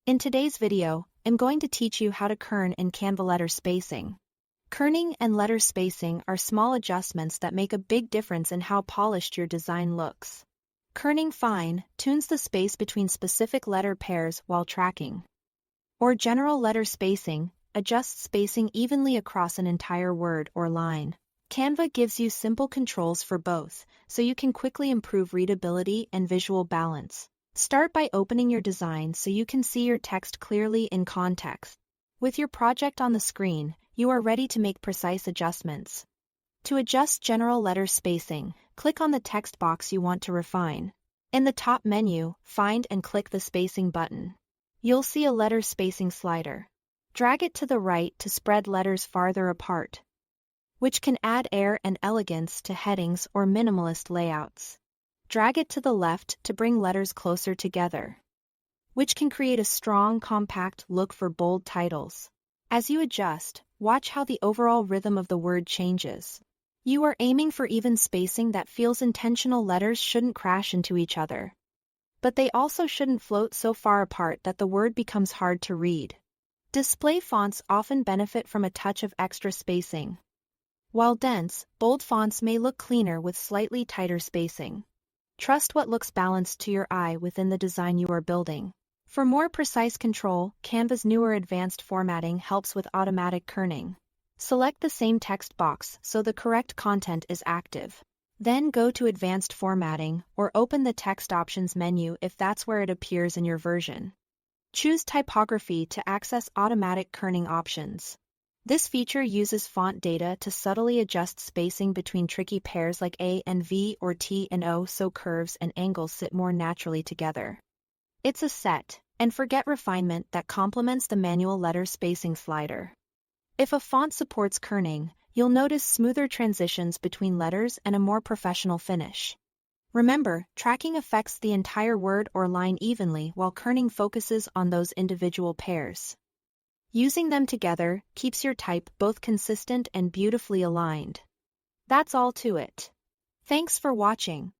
In today's video, I'm going to teach you how to kern in Canva letter spacing. Kerning and letter spacing are small adjustments that make a big difference in how polished your design looks. Kerning fine tunes the space between specific letter pairs while tracking. Or general letter spacing adjusts spacing evenly across an entire word or line. Canva gives you simple controls for both, so you can quickly improve readability and visual balance. Start by opening your design so you can see your text clearly in context. With your project on the screen, you are ready to make precise adjustments. To adjust general letter spacing, click on the text box you want to refine. In the top menu, find and click the spacing button. You'll see a letter spacing slider. Drag it to the right to spread letters farther apart, which can add air and elegance to headings or minimalist layouts. Drag it to the left to bring letters closer together, which can create a strong, compact look for bold titles. As you adjust, watch how the overall rhythm of the word changes. You are aiming for even spacing that feels intentional. Letters shouldn't crash into each other, but they also shouldn't float so far apart that the word becomes hard to read. Display fonts often benefit from a touch of extra spacing, while dense, bold fonts may look cleaner with slightly tighter spacing. Trust what looks balanced to your eye within the design you are building. For more precise control, Canva's newer advanced formatting helps with automatic kerning. Select the same text box so the correct content is active. Then go to Advanced Formatting or open the Text Options menu if that's where it appears in your version. Choose Typography to access automatic kerning options. This feature uses font data to subtly adjust spacing between tricky pairs like A and V or T and O so curves and angles sit more naturally together. It's a set and forget refinement that complements the manual letter spacing slider. If a font supports kerning, you'll notice smoother transitions between letters and a more professional finish. Remember, tracking affects the entire word or line evenly while kerning focuses on those individual pairs. Using them together keeps your type both consistent and beautifully aligned. That's all to it. Thanks for watching.